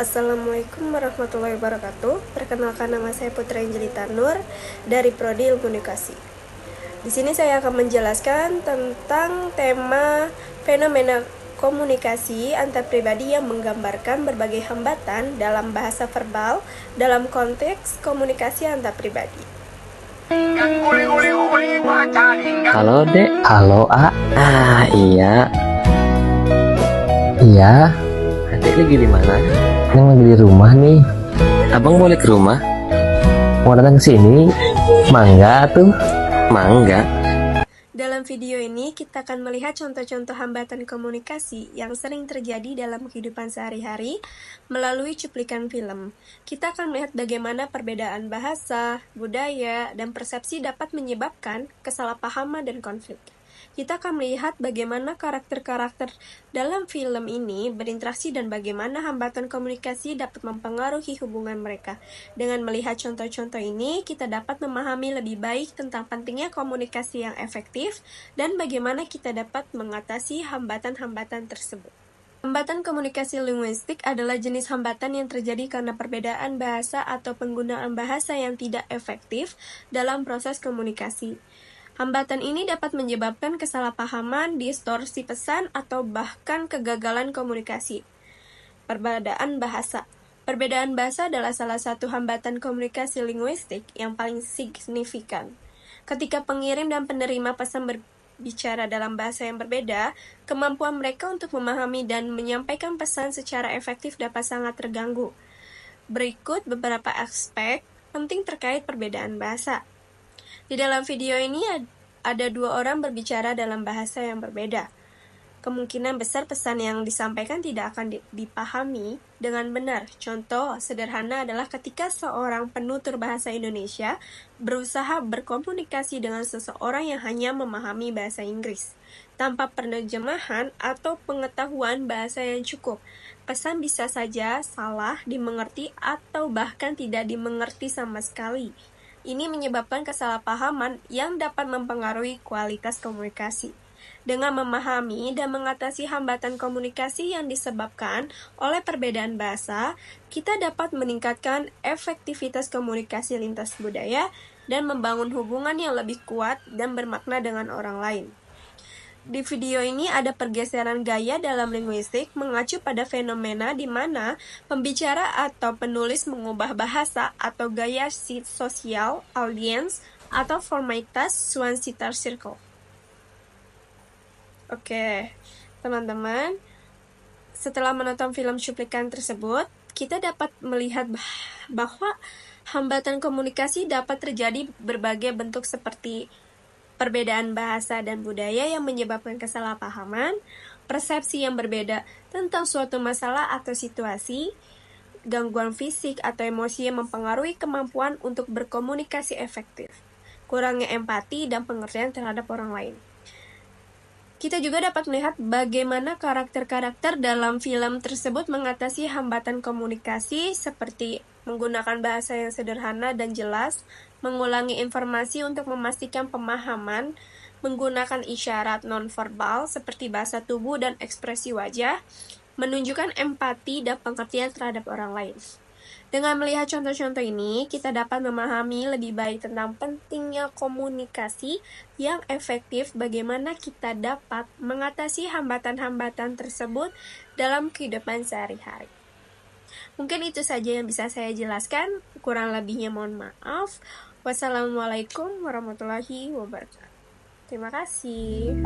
Assalamualaikum warahmatullahi wabarakatuh. Perkenalkan, nama saya Putra Angelita Nur dari Prodi Ilmu Komunikasi. Di sini saya akan menjelaskan tentang tema fenomena komunikasi antar pribadi yang menggambarkan berbagai hambatan dalam bahasa verbal dalam konteks komunikasi antar pribadi. Halo Dek. Halo A. Iya. Iya. Adek lagi di mana? Neng lagi di rumah nih. Abang boleh ke rumah? Mau datang ke sini? Mangga tuh. Mangga. Dalam video ini, kita akan melihat contoh-contoh hambatan komunikasi yang sering terjadi dalam kehidupan sehari-hari melalui cuplikan film. Kita akan melihat bagaimana perbedaan bahasa, budaya, dan persepsi dapat menyebabkan kesalahpahaman dan konflik. Kita akan melihat bagaimana karakter-karakter dalam film ini berinteraksi dan bagaimana hambatan komunikasi dapat mempengaruhi hubungan mereka. Dengan melihat contoh-contoh ini, kita dapat memahami lebih baik tentang pentingnya komunikasi yang efektif dan bagaimana kita dapat mengatasi hambatan-hambatan tersebut. Hambatan komunikasi linguistik adalah jenis hambatan yang terjadi karena perbedaan bahasa atau penggunaan bahasa yang tidak efektif dalam proses komunikasi. Hambatan ini dapat menyebabkan kesalahpahaman, distorsi pesan, atau bahkan kegagalan komunikasi. Perbedaan bahasa. Perbedaan bahasa adalah salah satu hambatan komunikasi linguistik yang paling signifikan. Ketika pengirim dan penerima pesan berbicara dalam bahasa yang berbeda, kemampuan mereka untuk memahami dan menyampaikan pesan secara efektif dapat sangat terganggu. Berikut beberapa aspek penting terkait perbedaan bahasa. Di dalam video ini ada dua orang berbicara dalam bahasa yang berbeda. Kemungkinan besar pesan yang disampaikan tidak akan dipahami dengan benar. Contoh sederhana adalah ketika seorang penutur bahasa Indonesia berusaha berkomunikasi dengan seseorang yang hanya memahami bahasa Inggris. Tanpa penerjemahan atau pengetahuan bahasa yang cukup, pesan bisa saja salah dimengerti atau bahkan tidak dimengerti sama sekali. Ini menyebabkan kesalahpahaman yang dapat mempengaruhi kualitas komunikasi. Dengan memahami dan mengatasi hambatan komunikasi yang disebabkan oleh perbedaan bahasa, kita dapat meningkatkan efektivitas komunikasi lintas budaya dan membangun hubungan yang lebih kuat dan bermakna dengan orang lain. Di video ini ada pergeseran gaya dalam linguistik mengacu pada fenomena di mana pembicara atau penulis mengubah bahasa atau gaya sosial, audiens, atau formalitas Swan Sitar Circle. Oke, teman-teman, setelah menonton film cuplikan tersebut, kita dapat melihat bahwa hambatan komunikasi dapat terjadi berbagai bentuk seperti perbedaan bahasa dan budaya yang menyebabkan kesalahpahaman, persepsi yang berbeda tentang suatu masalah atau situasi, gangguan fisik atau emosi yang mempengaruhi kemampuan untuk berkomunikasi efektif, kurangnya empati dan pengertian terhadap orang lain. Kita juga dapat melihat bagaimana karakter-karakter dalam film tersebut mengatasi hambatan komunikasi seperti menggunakan bahasa yang sederhana dan jelas, mengulangi informasi untuk memastikan pemahaman, menggunakan isyarat nonverbal seperti bahasa tubuh dan ekspresi wajah, menunjukkan empati dan pengertian terhadap orang lain. Dengan melihat contoh-contoh ini, kita dapat memahami lebih baik tentang pentingnya komunikasi yang efektif, bagaimana kita dapat mengatasi hambatan-hambatan tersebut dalam kehidupan sehari-hari. Mungkin itu saja yang bisa saya jelaskan, kurang lebihnya mohon maaf. Wassalamualaikum warahmatullahi wabarakatuh. Terima kasih.